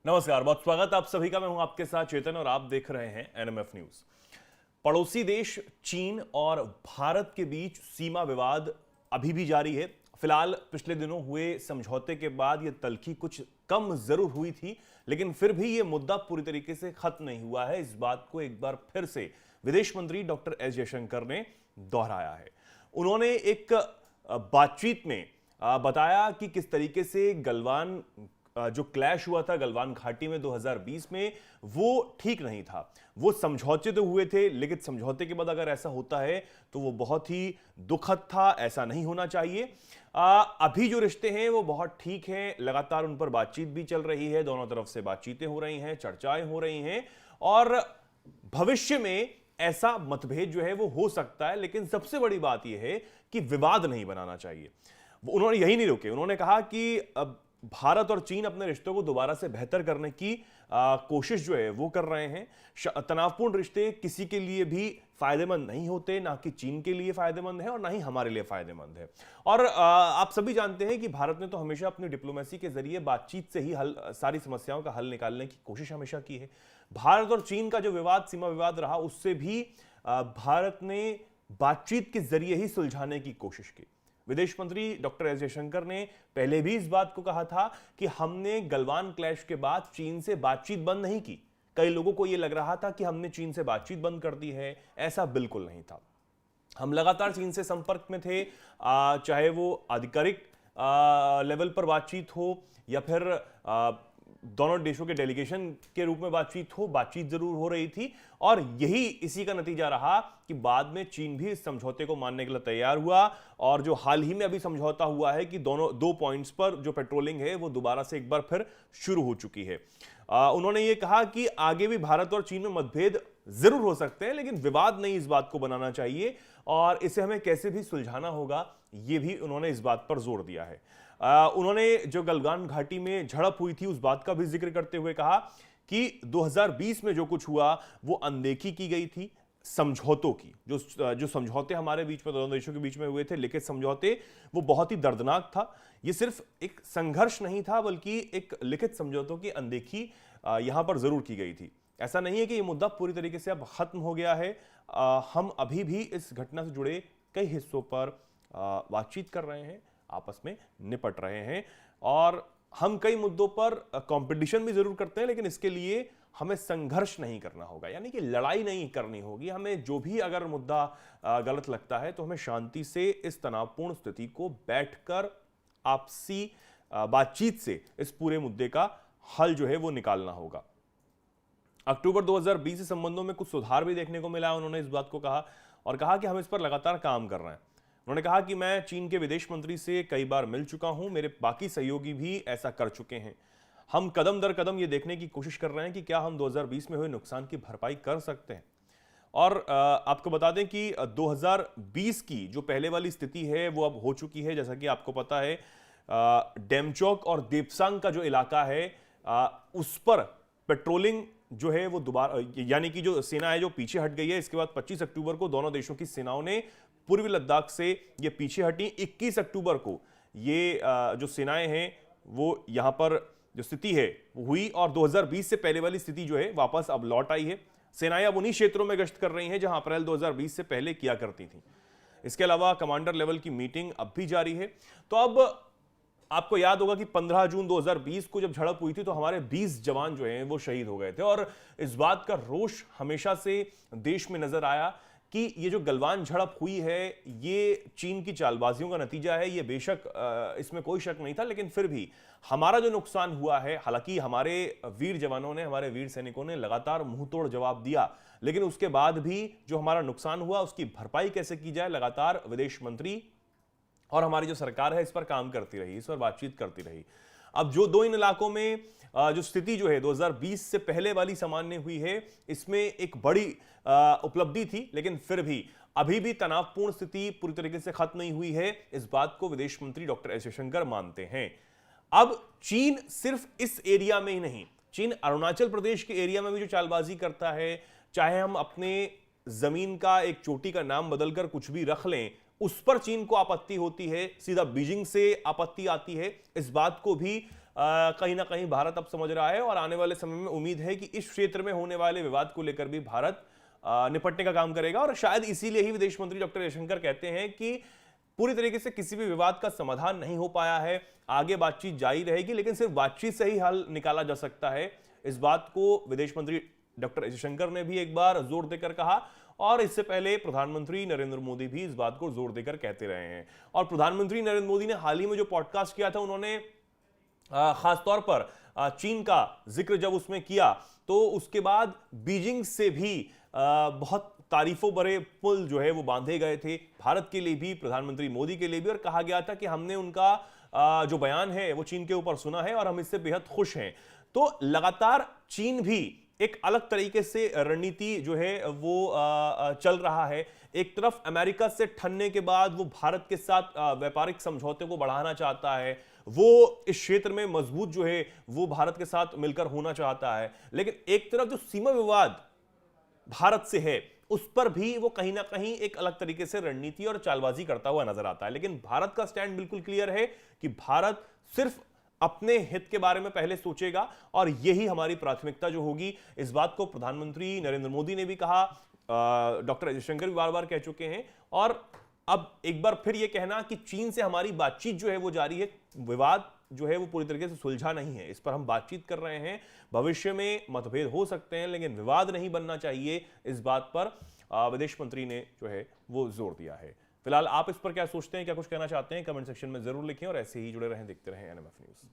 नमस्कार, बहुत स्वागत आप सभी का। मैं हूं आपके साथ चेतन और आप देख रहे हैं एनएमएफ न्यूज। पड़ोसी देश चीन और भारत के बीच सीमा विवाद अभी भी जारी है। फिलहाल पिछले दिनों हुए समझौते के बाद यह तल्खी कुछ कम जरूर हुई थी, लेकिन फिर भी यह मुद्दा पूरी तरीके से खत्म नहीं हुआ है। इस बात को एक बार फिर से विदेश मंत्री डॉक्टर एस जयशंकर ने दोहराया है। उन्होंने एक बातचीत में बताया कि किस तरीके से गलवान जो क्लैश हुआ था गलवान घाटी में 2020 में, वो ठीक नहीं था। वो समझौते तो हुए थे, लेकिन समझौते के बाद अगर ऐसा होता है तो वो बहुत ही दुखद था। ऐसा नहीं होना चाहिए। अभी जो रिश्ते हैं वो बहुत ठीक हैं, लगातार उन पर बातचीत भी चल रही है, दोनों तरफ से बातचीतें हो रही हैं, चर्चाएं हो रही हैं और भविष्य में ऐसा मतभेद जो है वो हो सकता है, लेकिन सबसे बड़ी बात यह है कि विवाद नहीं बनाना चाहिए। उन्होंने यही नहीं रोके। उन्होंने कहा कि अब भारत और चीन अपने रिश्तों को दोबारा से बेहतर करने की कोशिश जो है वो कर रहे हैं। तनावपूर्ण रिश्ते किसी के लिए भी फायदेमंद नहीं होते, ना कि चीन के लिए फायदेमंद है और ना ही हमारे लिए फायदेमंद है। और आप सभी जानते हैं कि भारत ने तो हमेशा अपनी डिप्लोमेसी के जरिए बातचीत से ही सारी समस्याओं का हल निकालने की कोशिश हमेशा की है। भारत और चीन का जो विवाद, सीमा विवाद रहा, उससे भी भारत ने बातचीत के जरिए ही सुलझाने की कोशिश की। विदेश मंत्री डॉक्टर एस जयशंकर ने पहले भी इस बात को कहा था कि हमने गलवान क्लैश के बाद चीन से बातचीत बंद नहीं की। कई लोगों को यह लग रहा था कि हमने चीन से बातचीत बंद कर दी है, ऐसा बिल्कुल नहीं था। हम लगातार चीन से संपर्क में थे, चाहे वो आधिकारिक लेवल पर बातचीत हो या फिर दोनों देशों के डेलीगेशन के रूप में बातचीत हो, बातचीत जरूर हो रही थी। और यही इसी का नतीजा रहा कि बाद में चीन भी इस समझौते को मानने के लिए तैयार हुआ। और जो हाल ही में अभी समझौता हुआ है कि दोनों दो पॉइंट्स पर जो पेट्रोलिंग है वो दोबारा से एक बार फिर शुरू हो चुकी है। उन्होंने ये कहा कि आगे भी भारत और चीन में मतभेद जरूर हो सकते हैं, लेकिन विवाद नहीं इस बात को बनाना चाहिए और इसे हमें कैसे भी सुलझाना होगा, ये भी उन्होंने इस बात पर जोर दिया है। उन्होंने जो गलवान घाटी में झड़प हुई थी उस बात का भी जिक्र करते हुए कहा कि 2020 में जो कुछ हुआ वो अनदेखी की गई थी समझौतों की। जो समझौते हमारे बीच में, दोनों देशों के बीच में हुए थे, लिखित समझौते, वो बहुत ही दर्दनाक था। ये सिर्फ एक संघर्ष नहीं था, बल्कि एक लिखित समझौतों की अनदेखी यहां पर जरूर की गई थी। ऐसा नहीं है कि ये मुद्दा पूरी तरीके से अब खत्म हो गया है। हम अभी भी इस घटना से जुड़े कई हिस्सों पर बातचीत कर रहे हैं, आपस में निपट रहे हैं और हम कई मुद्दों पर कंपटीशन भी जरूर करते हैं, लेकिन इसके लिए हमें संघर्ष नहीं करना होगा, यानी कि लड़ाई नहीं करनी होगी। हमें जो भी अगर मुद्दा गलत लगता है तो हमें शांति से इस तनावपूर्ण स्थिति को बैठकर आपसी बातचीत से इस पूरे मुद्दे का हल जो है वो निकालना होगा। अक्टूबर 2020 से संबंधों में कुछ सुधार भी देखने को मिला। उन्होंने इस बात को कहा और कहा कि हम इस पर लगातार काम कर रहे हैं। उन्होंने कहा कि मैं चीन के विदेश मंत्री से कई बार मिल चुका हूं, मेरे बाकी सहयोगी भी ऐसा कर चुके हैं। हम कदम दर कदम ये देखने की कोशिश कर रहे हैं कि क्या हम 2020 में हुए नुकसान की भरपाई कर सकते हैं। और आपको बता दें कि 2020 की जो पहले वाली स्थिति है वो अब हो चुकी है। जैसा कि आपको पता है, डेमचौक और देपसांग का जो इलाका है उस पर पेट्रोलिंग जो है वो दोबारा, यानी कि जो सेना है जो पीछे हट गई है। इसके बाद 25 अक्टूबर को दोनों देशों की सेनाओं ने पूर्वी लद्दाख से ये पीछे हटी। 21 अक्टूबर को ये जो सेनाएं हैं वो यहां पर जो स्थिति है वो हुई और 2020 से पहले वाली स्थिति जो है वापस अब लौट आई है। सेनाएं अब उन्हीं क्षेत्रों में गश्त कर रही हैं जहां अप्रैल 2020 से पहले किया करती थी। इसके अलावा कमांडर लेवल की मीटिंग अब भी जारी है। तो अब आपको याद होगा कि 15 जून 2020 को जब झड़प हुई थी तो हमारे 20 जवान जो हैं वो शहीद हो गए थे और इस बात का रोष हमेशा से देश में नजर आया कि ये जो गलवान झड़प हुई है ये चीन की चालबाजियों का नतीजा है। ये बेशक इसमें कोई शक नहीं था, लेकिन फिर भी हमारा जो नुकसान हुआ है, हालांकि हमारे वीर जवानों ने, हमारे वीर सैनिकों ने लगातार मुंहतोड़ जवाब दिया, लेकिन उसके बाद भी जो हमारा नुकसान हुआ उसकी भरपाई कैसे की जाए, लगातार विदेश मंत्री और हमारी जो सरकार है इस पर काम करती रही, इस पर बातचीत करती रही। अब जो दो इन इलाकों में जो स्थिति जो है 2020 से पहले वाली सामान्य हुई है, इसमें एक बड़ी उपलब्धि थी, लेकिन फिर भी अभी भी तनावपूर्ण स्थिति पूरी तरीके से खत्म नहीं हुई है। इस बात को विदेश मंत्री डॉक्टर एस जयशंकर मानते हैं। अब चीन सिर्फ इस एरिया में ही नहीं, चीन अरुणाचल प्रदेश के एरिया में भी जो चालबाजी करता है, चाहे हम अपने जमीन का एक चोटी का नाम बदलकर कुछ भी रख लें, उस पर चीन को आपत्ति होती है, सीधा बीजिंग से आपत्ति आती है। इस बात को भी कहीं ना कहीं भारत अब समझ रहा है और आने वाले समय में उम्मीद है कि इस क्षेत्र में होने वाले विवाद को लेकर भी भारत निपटने का काम करेगा। और शायद इसीलिए ही विदेश मंत्री डॉक्टर जयशंकर कहते हैं कि पूरी तरीके से किसी भी विवाद का समाधान नहीं हो पाया है, आगे बातचीत जारी रहेगी, लेकिन सिर्फ बातचीत से ही हल निकाला जा सकता है। इस बात को विदेश मंत्री डॉक्टर जयशंकर ने भी एक बार जोर देकर कहा और इससे पहले प्रधानमंत्री नरेंद्र मोदी भी इस बात को जोर देकर कहते रहे हैं। और प्रधानमंत्री नरेंद्र मोदी ने हाल ही में जो पॉडकास्ट किया था, उन्होंने खासतौर पर चीन का जिक्र जब उसमें किया तो उसके बाद बीजिंग से भी बहुत तारीफों भरे पुल जो है वो बांधे गए थे, भारत के लिए भी, प्रधानमंत्री मोदी के लिए भी, और कहा गया था कि हमने उनका जो बयान है वो चीन के ऊपर सुना है और हम इससे बेहद खुश हैं। तो लगातार चीन भी एक अलग तरीके से रणनीति जो है वो चल रहा है। एक तरफ अमेरिका से ठनने के बाद वो भारत के साथ व्यापारिक समझौते को बढ़ाना चाहता है, वो इस क्षेत्र में मजबूत जो है वो भारत के साथ मिलकर होना चाहता है, लेकिन एक तरफ जो सीमा विवाद भारत से है उस पर भी वो कहीं ना कहीं एक अलग तरीके से रणनीति और चालबाजी करता हुआ नजर आता है। लेकिन भारत का स्टैंड बिल्कुल क्लियर है कि भारत सिर्फ अपने हित के बारे में पहले सोचेगा और यही हमारी प्राथमिकता जो होगी। इस बात को प्रधानमंत्री नरेंद्र मोदी ने भी कहा, डॉक्टर जयशंकर भी बार बार कह चुके हैं, और अब एक बार फिर यह कहना कि चीन से हमारी बातचीत जो है वो जारी है, विवाद जो है वो पूरी तरीके से सुलझा नहीं है, इस पर हम बातचीत कर रहे हैं। भविष्य में मतभेद हो सकते हैं लेकिन विवाद नहीं बनना चाहिए, इस बात पर विदेश मंत्री ने जो है वो जोर दिया है। फिलहाल आप इस पर क्या सोचते हैं, क्या कुछ कहना चाहते हैं, कमेंट सेक्शन में जरूर लिखें और ऐसे ही जुड़े रहें, देखते रहें एनएमएफ न्यूज।